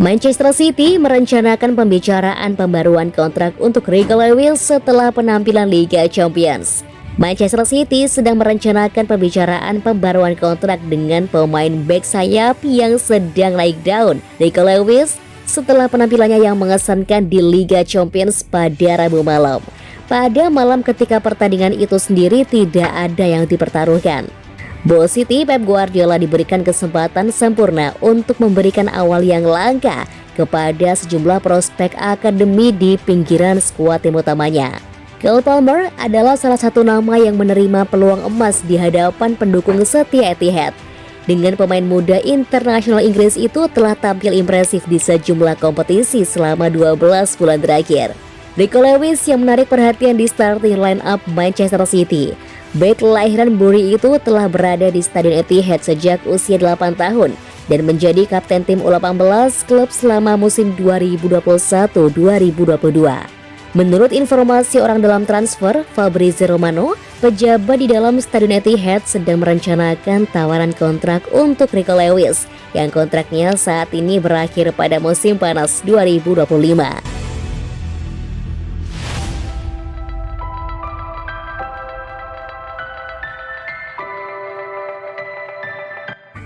Manchester City merencanakan pembicaraan pembaruan kontrak untuk Rico Lewis setelah penampilan Liga Champions. Manchester City sedang merencanakan pembicaraan pembaruan kontrak dengan pemain bek sayap yang sedang naik daun, Rico Lewis, setelah penampilannya yang mengesankan di Liga Champions pada Rabu malam. Pada malam ketika pertandingan itu sendiri tidak ada yang dipertaruhkan. Bos City Pep Guardiola diberikan kesempatan sempurna untuk memberikan awal yang langka kepada sejumlah prospek akademi di pinggiran skuad tim utamanya. Cole Palmer adalah salah satu nama yang menerima peluang emas di hadapan pendukung setia Etihad. Dengan pemain muda internasional Inggris itu telah tampil impresif di sejumlah kompetisi selama 12 bulan terakhir. Rico Lewis yang menarik perhatian di starting line up Manchester City. Bek kelahiran Bury itu telah berada di Stadion Etihad sejak usia 8 tahun dan menjadi kapten tim U18 klub selama musim 2021-2022. Menurut informasi orang dalam transfer, Fabrizio Romano, pejabat di dalam Stadion Etihad sedang merencanakan tawaran kontrak untuk Rico Lewis yang kontraknya saat ini berakhir pada musim panas 2025.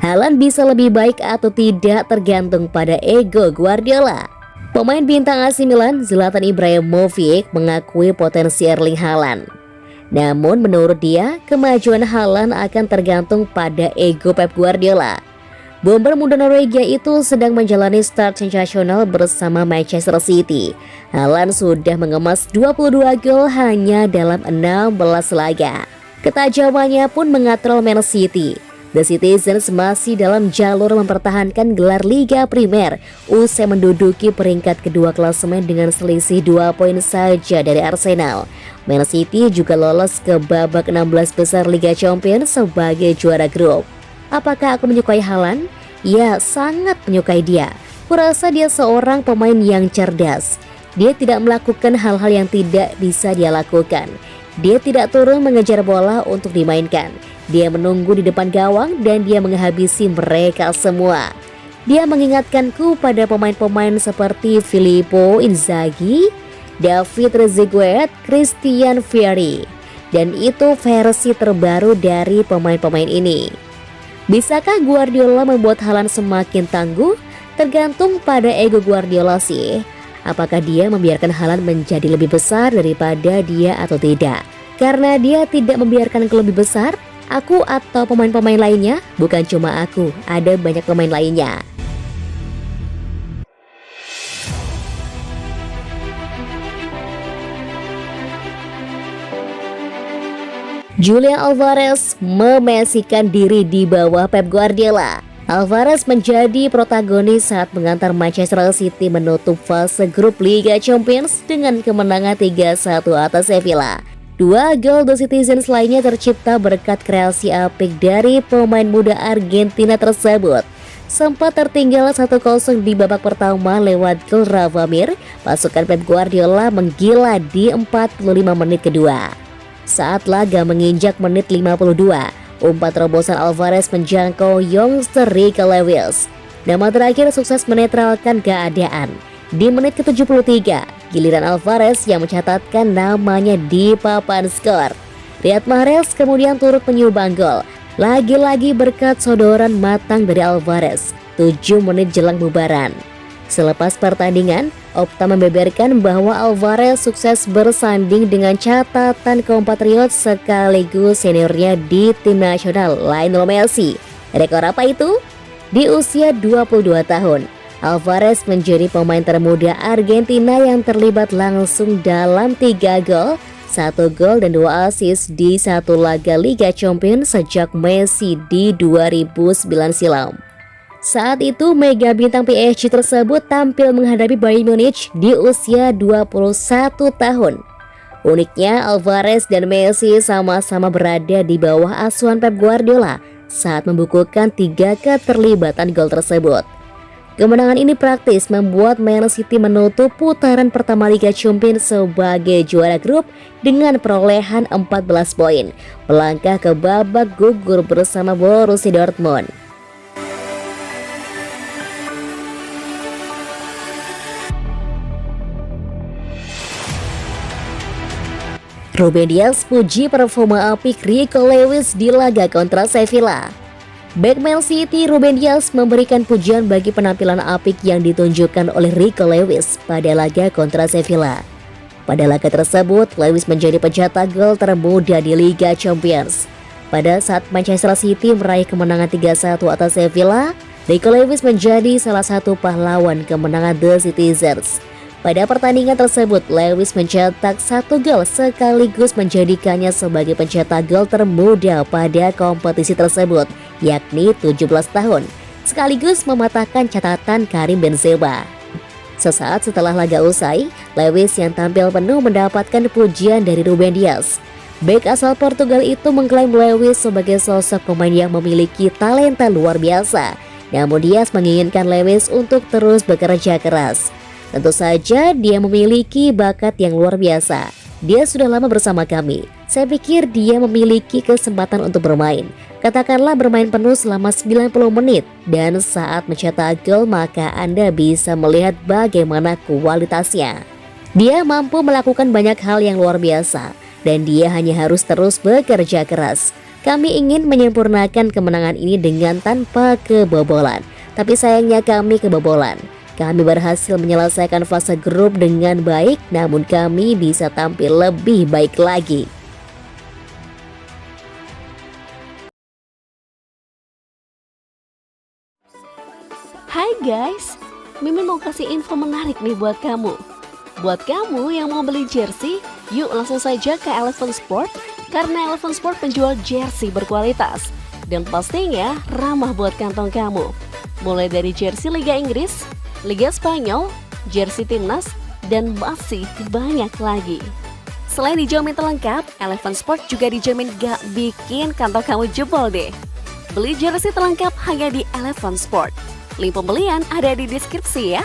Haaland bisa lebih baik atau tidak tergantung pada ego Guardiola. Pemain bintang AC Milan Zlatan Ibrahimovic mengakui potensi Erling Haaland. Namun menurut dia, kemajuan Haaland akan tergantung pada ego Pep Guardiola. Bomber muda Norwegia itu sedang menjalani start sensasional bersama Manchester City. Haaland sudah mengemas 22 gol hanya dalam 16 laga. Ketajamannya pun mengatrol Man City. The Citizens masih dalam jalur mempertahankan gelar Liga Primer usai menduduki peringkat kedua klasemen dengan selisih 2 poin saja dari Arsenal. Man City juga lolos ke babak 16 besar Liga Champions sebagai juara grup. Apakah aku menyukai Haaland? Ya, sangat menyukai dia. Kurasa dia seorang pemain yang cerdas. Dia tidak melakukan hal-hal yang tidak bisa dia lakukan. Dia tidak turun mengejar bola untuk dimainkan. Dia menunggu di depan gawang dan dia menghabisi mereka semua. Dia mengingatkanku pada pemain-pemain seperti Filippo Inzaghi, David Trezeguet, Christian Vieri. Dan itu versi terbaru dari pemain-pemain ini. Bisakah Guardiola membuat Haaland semakin tangguh? Tergantung pada ego Guardiola sih. Apakah dia membiarkan Haaland menjadi lebih besar daripada dia atau tidak? Karena dia tidak membiarkan klub lebih besar, aku atau pemain-pemain lainnya? Bukan cuma aku, ada banyak pemain lainnya. Julian Alvarez memesikan diri di bawah Pep Guardiola. Alvarez menjadi protagonis saat mengantar Manchester City menutup fase grup Liga Champions dengan kemenangan 3-1 atas Sevilla. 2 gol The Citizens lainnya tercipta berkat kreasi apik dari pemain muda Argentina tersebut. Sempat tertinggal 1-0 di babak pertama lewat gol Ravamir, pasukan Pep Guardiola menggila di 45 menit kedua. Saat laga menginjak menit 52, umpan terobosan Alvarez menjangkau youngster Rico Lewis. Nama terakhir sukses menetralkan keadaan. Di menit ke-73, giliran Alvarez yang mencatatkan namanya di papan skor. Riyad Mahrez kemudian turut menyumbang gol, lagi-lagi berkat sodoran matang dari Alvarez 7 menit jelang bubaran. Selepas pertandingan, Opta membeberkan bahwa Alvarez sukses bersanding dengan catatan kompatriot sekaligus seniornya di tim nasional Lionel Messi. Rekor apa itu? Di usia 22 tahun, Alvarez menjadi pemain termuda Argentina yang terlibat langsung dalam 3 gol, 1 gol dan 2 assist di satu laga Liga Champions sejak Messi di 2009 silam. Saat itu mega bintang PSG tersebut tampil menghadapi Bayern Munich di usia 21 tahun. Uniknya Alvarez dan Messi sama-sama berada di bawah asuhan Pep Guardiola saat membukukan 3 keterlibatan gol tersebut. Kemenangan ini praktis membuat Man City menutup putaran pertama Liga Champions sebagai juara grup dengan perolehan 14 poin, melangkah ke babak gugur bersama Borussia Dortmund. Ruben Dias puji performa apik Rico Lewis di laga kontra Sevilla. Bek Man City Ruben Dias memberikan pujian bagi penampilan apik yang ditunjukkan oleh Rico Lewis pada laga kontra Sevilla. Pada laga tersebut, Lewis menjadi pencetak gol termuda di Liga Champions. Pada saat Manchester City meraih kemenangan 3-1 atas Sevilla, Rico Lewis menjadi salah satu pahlawan kemenangan The Citizens. Pada pertandingan tersebut, Lewis mencetak 1 gol sekaligus menjadikannya sebagai pencetak gol termuda pada kompetisi tersebut, yakni 17 tahun, sekaligus mematahkan catatan Karim Benzema. Sesaat setelah laga usai, Lewis yang tampil penuh mendapatkan pujian dari Ruben Dias. Bek asal Portugal itu mengklaim Lewis sebagai sosok pemain yang memiliki talenta luar biasa. Namun Dias menginginkan Lewis untuk terus bekerja keras. Tentu saja dia memiliki bakat yang luar biasa. Dia sudah lama bersama kami. Saya pikir dia memiliki kesempatan untuk bermain. Katakanlah bermain penuh selama 90 menit. Dan saat mencetak gol maka Anda bisa melihat bagaimana kualitasnya. Dia mampu melakukan banyak hal yang luar biasa. Dan dia hanya harus terus bekerja keras. Kami ingin menyempurnakan kemenangan ini dengan tanpa kebobolan. Tapi sayangnya kami kebobolan. Kami berhasil menyelesaikan fase grup dengan baik, namun kami bisa tampil lebih baik lagi. Hai guys, Mimin mau kasih info menarik nih buat kamu. Buat kamu yang mau beli jersey, yuk langsung saja ke Eleven Sport, karena Eleven Sport penjual jersey berkualitas dan pastinya ramah buat kantong kamu. Mulai dari jersey Liga Inggris, Liga Spanyol, jersey timnas, dan masih banyak lagi. Selain dijamin terlengkap, Eleven Sport juga dijamin gak bikin kantong kamu jebol deh. Beli jersey terlengkap hanya di Eleven Sport. Link pembelian ada di deskripsi ya.